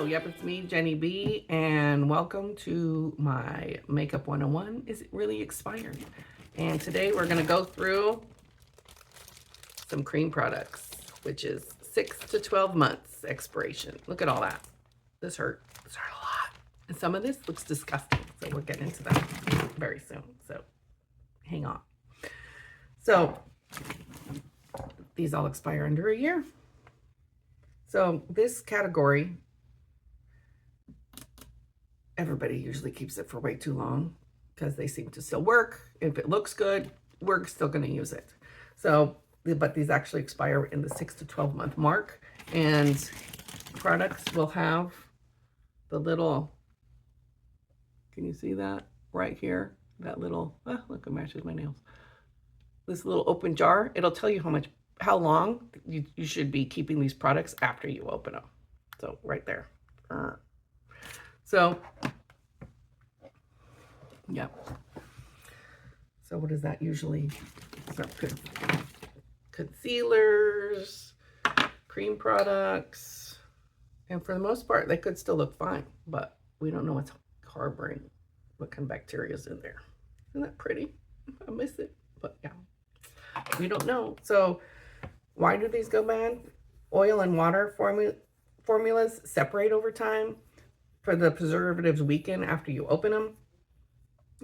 Yep, it's me, Jenny B, and welcome to my Makeup 101. Is it really expired? And today we're going to go through some cream products, which is 6 to 12 months expiration. Look at all that. This hurt. This hurt a lot. And some of this looks disgusting, so we'll get into that very soon. So hang on. So these all expire under a year. So this category, everybody usually keeps it for way too long because they seem to still work. If it looks good, we're still going to use it. So, but these actually expire in the 6 to 12 month mark, and products will have the little, can you see that right here? That little, look, it matches my nails. This little open jar, it'll tell you how long you should be keeping these products after you open them. So right there. So, yeah. So what is that usually? Concealers, cream products, and for the most part, they could still look fine, but we don't know what's harboring, what kind of bacteria is in there. Isn't that pretty? I miss it, but yeah, we don't know. So why do these go bad? Oil and water formulas separate over time. For the preservatives weaken after you open them,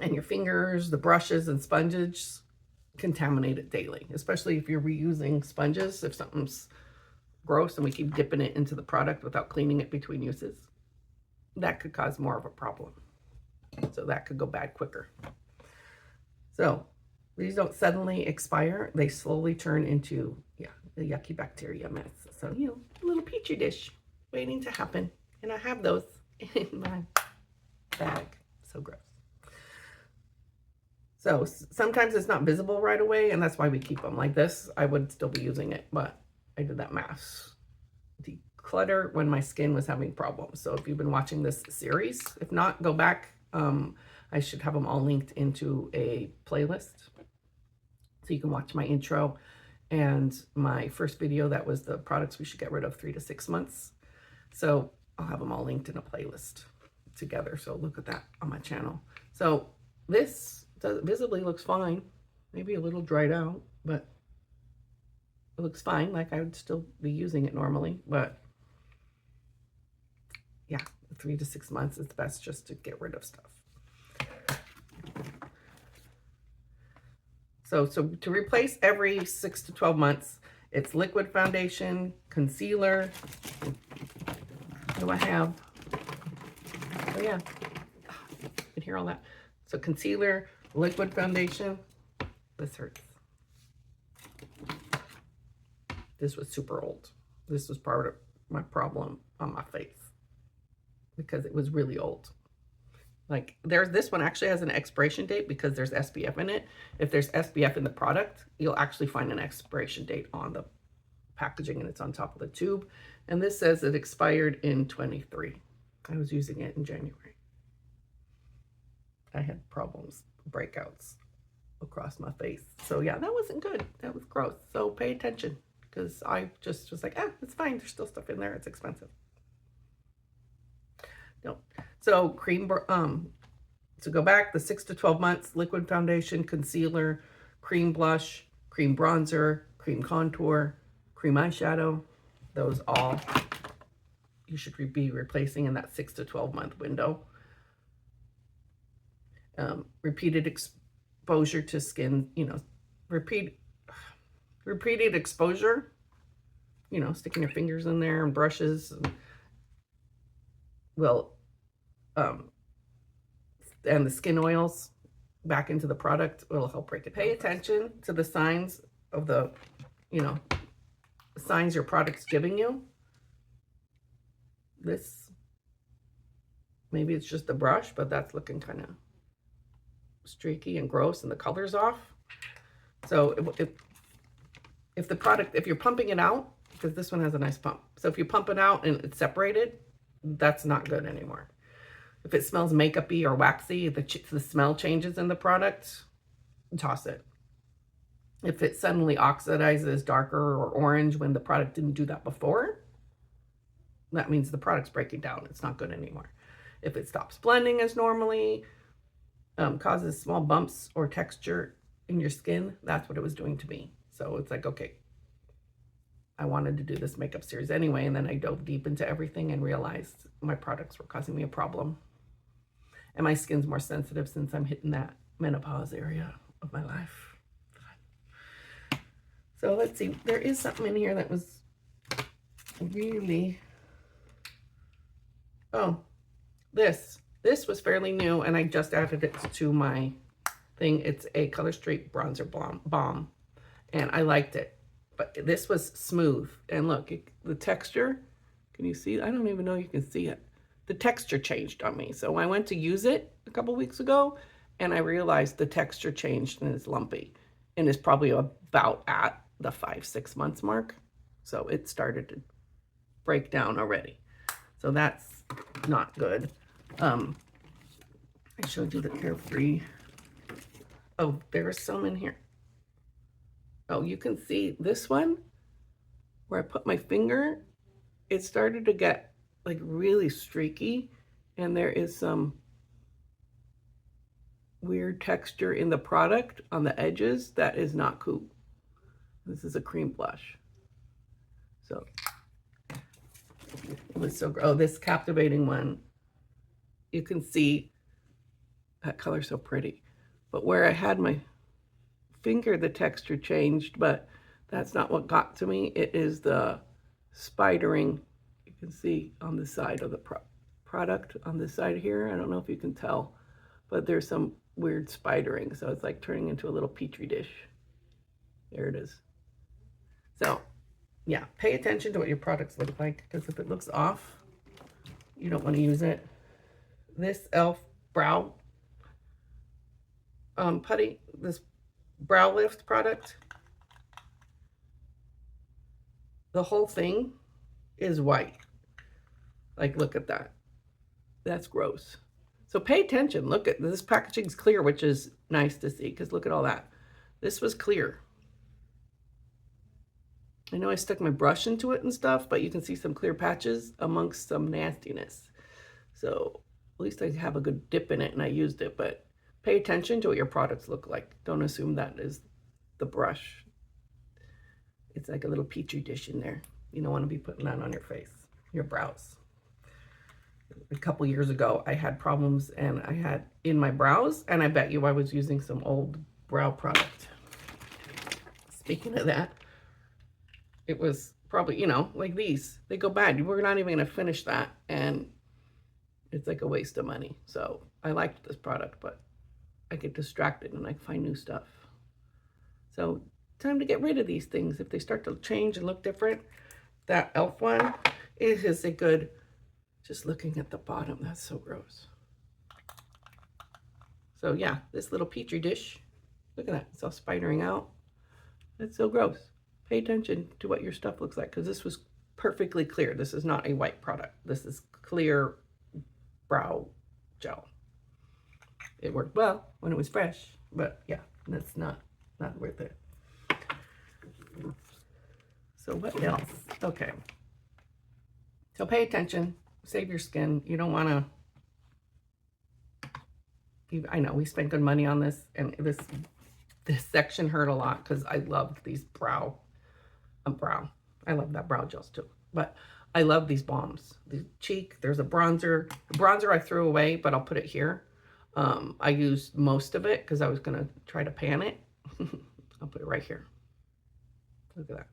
and your fingers, the brushes and sponges contaminate it daily, especially if you're reusing sponges. If something's gross and we keep dipping it into the product without cleaning it between uses, that could cause more of a problem. So that could go bad quicker. So these don't suddenly expire. They slowly turn into, the yucky bacteria mess. So, a little petri dish waiting to happen. And I have those in my bag. So gross. So sometimes it's not visible right away, and that's why we keep them like this. I would still be using it, but I did that mass declutter when my skin was having problems. So if you've been watching this series, if not, go back. I should have them all linked into a playlist, so you can watch my intro and my first video. That was the products we should get rid of 3 to 6 months. So I'll have them all linked in a playlist together. So look at that on my channel. So this visibly looks fine. Maybe a little dried out, but it looks fine. Like I would still be using it normally, but yeah, 3 to 6 months is best just to get rid of stuff. So to replace every 6 to 12 months, it's liquid foundation, concealer. What do I have? Oh yeah, you can hear all that. So concealer, liquid foundation. This hurts. This was super old. This was part of my problem on my face because it was really old. Like this one actually has an expiration date because there's SPF in it. If there's SPF in the product, you'll actually find an expiration date on the packaging, and it's on top of the tube. And this says it expired in 23. I was using it in January. I had problems, breakouts across my face. So yeah, that wasn't good. That was gross. So pay attention, because I just was like, it's fine. There's still stuff in there. It's expensive. No. So to go back, the 6 to 12 months, liquid foundation, concealer, cream blush, cream bronzer, cream contour, cream eyeshadow. Those all you should be replacing in that 6 to 12 month window. Repeated exposure to skin, repeated exposure, sticking your fingers in there and brushes will, and the skin oils back into the product will help break it. Pay attention to the signs of the, signs your product's giving you. This, maybe it's just the brush, but that's looking kind of streaky and gross and the color's off. So if you're pumping it out, because this one has a nice pump. So if you pump it out and it's separated, that's not good anymore. If it smells makeup-y or waxy, the smell changes in the product, toss it. If it suddenly oxidizes darker or orange when the product didn't do that before, that means the product's breaking down. It's not good anymore. If it stops blending as normally, causes small bumps or texture in your skin, that's what it was doing to me. So it's like, okay, I wanted to do this makeup series anyway, and then I dove deep into everything and realized my products were causing me a problem. And my skin's more sensitive since I'm hitting that menopause area of my life. So let's see, there is something in here that was really, oh, this was fairly new, and I just added it to my thing. It's a Color Street bronzer balm, and I liked it, but this was smooth. And look, the texture, can you see? I don't even know you can see it. The texture changed on me. So I went to use it a couple weeks ago, and I realized the texture changed and it's lumpy, and it's probably about at the 5-6 months mark. So it started to break down already. So that's not good. I showed you the Carefree. Oh, there's some in here. Oh, you can see this one where I put my finger, it started to get like really streaky, and there is some weird texture in the product on the edges that is not cool. This is a cream blush. So it was so, oh, this Captivating one, you can see that color so pretty. But where I had my finger, the texture changed, but that's not what got to me. It is the spidering. You can see on the side of the product on this side here. I don't know if you can tell, but there's some weird spidering. So it's like turning into a little petri dish. There it is. So yeah, pay attention to what your products look like, because if it looks off, you don't want to use it. This e.l.f. brow putty, this brow lift product, the whole thing is white. Like, look at that. That's gross. So pay attention. Look at this, packaging's clear, which is nice to see, because look at all that. This was clear. I know I stuck my brush into it and stuff, but you can see some clear patches amongst some nastiness. So at least I have a good dip in it and I used it, but pay attention to what your products look like. Don't assume that is the brush. It's like a little petri dish in there. You don't want to be putting that on your face, your brows. A couple years ago, I had problems and I had in my brows, and I bet you I was using some old brow product. Speaking of that, it was probably, you know, like these, they go bad. We're not even going to finish that, and it's like a waste of money. So I liked this product, but I get distracted and I find new stuff. So time to get rid of these things. If they start to change and look different, that e.l.f. one, it is a good, just looking at the bottom, that's so gross. So yeah, this little petri dish, look at that, it's all spidering out. That's so gross. Pay attention to what your stuff looks like, because this was perfectly clear. This is not a white product. This is clear brow gel. It worked well when it was fresh, but yeah, that's not worth it. So what else? Okay. So pay attention. Save your skin. You don't want to, I know we spent good money on this, and this section hurt a lot because I loved these brow. I love that brow gels too, but I love these balms. The cheek, there's a bronzer. The bronzer I threw away, but I'll put it here. I used most of it because I was going to try to pan it. I'll put it right here. Look at that.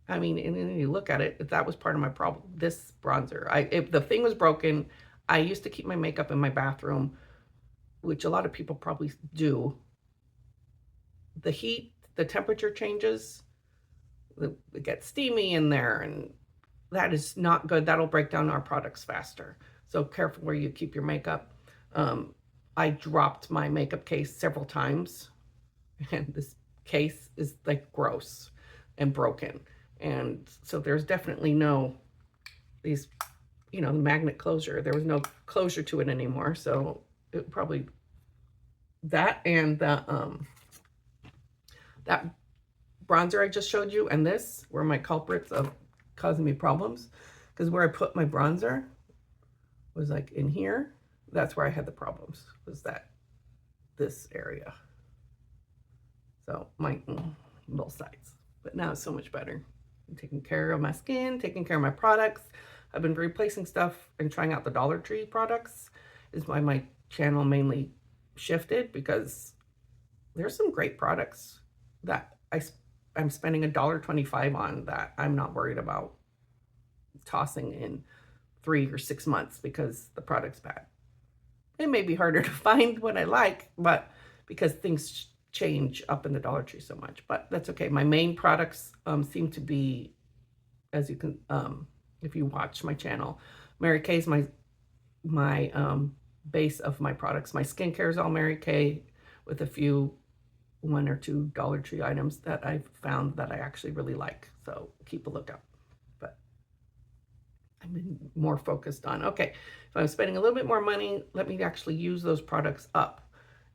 I mean, and then you look at it, if that was part of my problem, this bronzer, if the thing was broken, I used to keep my makeup in my bathroom, which a lot of people probably do. The heat, the temperature changes, it gets steamy in there, and that is not good. That'll break down our products faster. So careful where you keep your makeup. I dropped my makeup case several times, and this case is like gross and broken. And so there's definitely no, these, you know, the magnet closure, there was no closure to it anymore. So it probably, that and the, that bronzer I just showed you and this were my culprits of causing me problems. because where I put my bronzer was like in here. That's where I had the problems, was that this area. So both sides. But now it's so much better. I'm taking care of my skin, taking care of my products. I've been replacing stuff and trying out the Dollar Tree products. Is why my channel mainly shifted, because there's some great products that I'm spending $1.25 on that I'm not worried about tossing in 3 or 6 months because the product's bad. It may be harder to find what I like, but because things change up in the Dollar Tree so much, but that's okay. My main products seem to be, as you can, if you watch my channel, Mary Kay's my base of my products. My skincare is all Mary Kay, with a few 1 or 2 Dollar Tree items that I've found that I actually really like. So keep a lookout. But I've been more focused on, okay, if I'm spending a little bit more money, let me actually use those products up.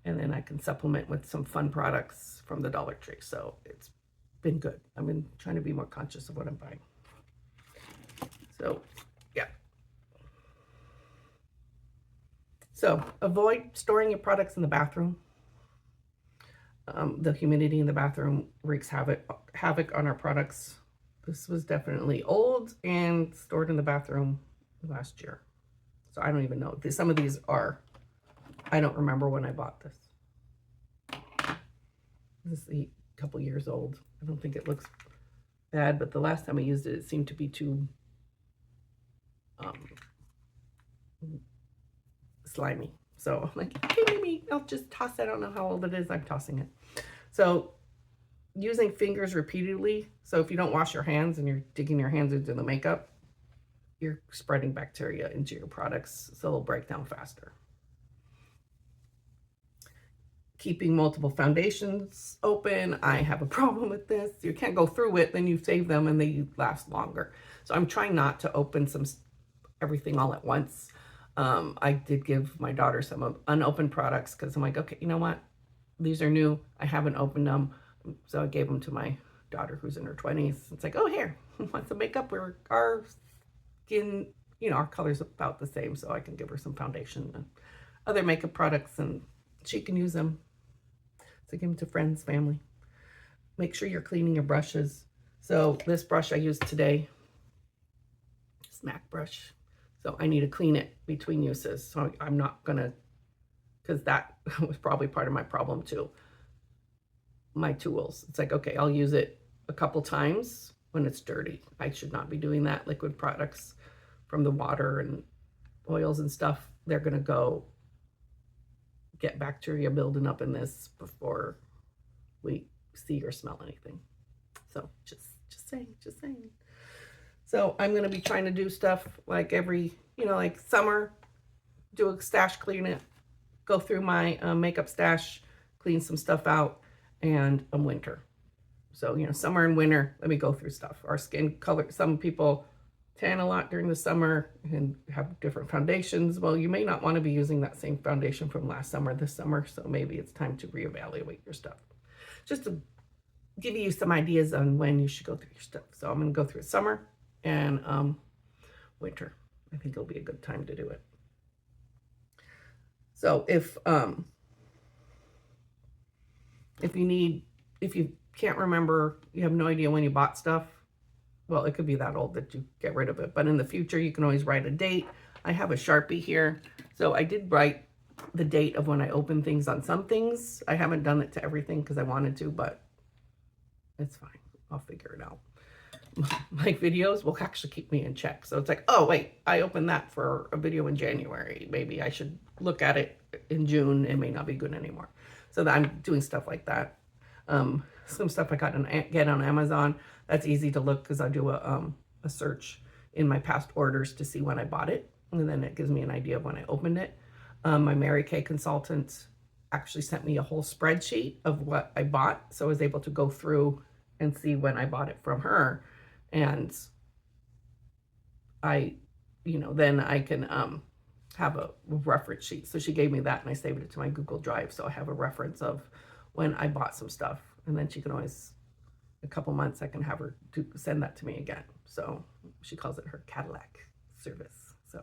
And then I can supplement with some fun products from the Dollar Tree. So it's been good. I've been trying to be more conscious of what I'm buying. So, yeah. So avoid storing your products in the bathroom. The humidity in the bathroom wreaks havoc on our products. This was definitely old and stored in the bathroom last year. So I don't even know. Some of these are, I don't remember when I bought this. This is a couple years old. I don't think it looks bad, but the last time I used it, it seemed to be too slimy. So I'm like, okay, maybe I'll just toss it. I don't know how old it is. I'm tossing it. So using fingers repeatedly. So if you don't wash your hands and you're digging your hands into the makeup, you're spreading bacteria into your products, so they'll break down faster. Keeping multiple foundations open. I have a problem with this. You can't go through it, then you save them and they last longer. So I'm trying not to open everything all at once. I did give my daughter some unopened products because I'm like, okay, you know what? These are new. I haven't opened them. So I gave them to my daughter who's in her 20s. It's like, oh, here, want some makeup? Our skin, our color's about the same. So I can give her some foundation and other makeup products and she can use them. So give them to friends, family. Make sure you're cleaning your brushes. So this brush I used today, smack brush. So I need to clean it between uses. So I'm not gonna, because that was probably part of my problem too. My tools. It's like, okay, I'll use it a couple times when it's dirty. I should not be doing that. Liquid products from the water and oils and stuff, they're gonna go get bacteria building up in this before we see or smell anything. So just saying. So I'm going to be trying to do stuff like every, like summer, do a stash cleanup, go through my makeup stash, clean some stuff out, and winter. So, summer and winter, let me go through stuff. Our skin color, some people tan a lot during the summer and have different foundations. Well, you may not want to be using that same foundation from last summer this summer, so maybe it's time to reevaluate your stuff. Just to give you some ideas on when you should go through your stuff. So I'm going to go through summer and winter. I think it'll be a good time to do it. So if you can't remember, you have no idea when you bought stuff, well, it could be that old that you get rid of it. But in the future, you can always write a date. I have a Sharpie here. So I did write the date of when I open things on some things. I haven't done it to everything because I wanted to, but it's fine. I'll figure it out. My videos will actually keep me in check. So it's like, oh, wait, I opened that for a video in January. Maybe I should look at it in June. It may not be good anymore. So I'm doing stuff like that. Some stuff I get on Amazon. That's easy to look because I do a search in my past orders to see when I bought it. And then it gives me an idea of when I opened it. My Mary Kay consultant actually sent me a whole spreadsheet of what I bought. So I was able to go through and see when I bought it from her. And then I can have a reference sheet. So she gave me that and I saved it to my Google Drive. So I have a reference of when I bought some stuff. And then she can always a couple months, I can have her to send that to me again. So she calls it her Cadillac service. So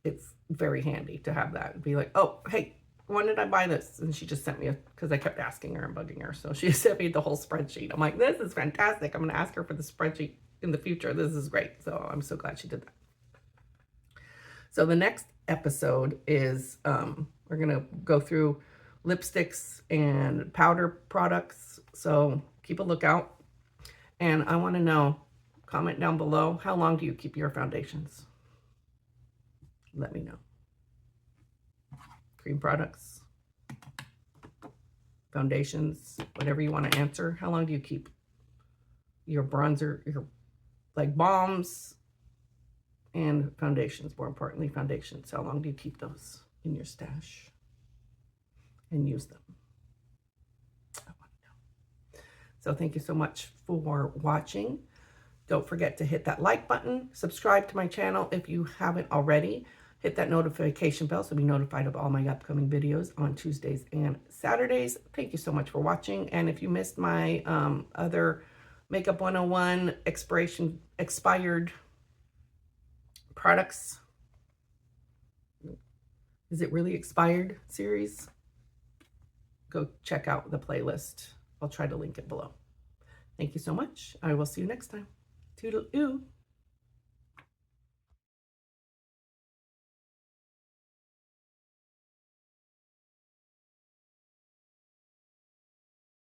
it's very handy to have that and be like, oh, hey, when did I buy this? And she just sent me because I kept asking her and bugging her. So she sent me the whole spreadsheet. I'm like, this is fantastic. I'm going to ask her for the spreadsheet in the future. This is great. So I'm so glad she did that. So the next episode is we're going to go through lipsticks and powder products. So keep a lookout. And I want to know, comment down below, how long do you keep your foundations? Let me know. Cream products, foundations, whatever you want to answer. How long do you keep your bronzer, your like balms and foundations? More importantly, foundations. How long do you keep those in your stash and use them? I want to know. So thank you so much for watching. Don't forget to hit that like button. Subscribe to my channel if you haven't already. Hit that notification bell so be notified of all my upcoming videos on Tuesdays and Saturdays. Thank you so much for watching. And if you missed my other Makeup 101 expired products, is it really expired series? Go check out the playlist. I'll try to link it below. Thank you so much. I will see you next time. Toodle-oo.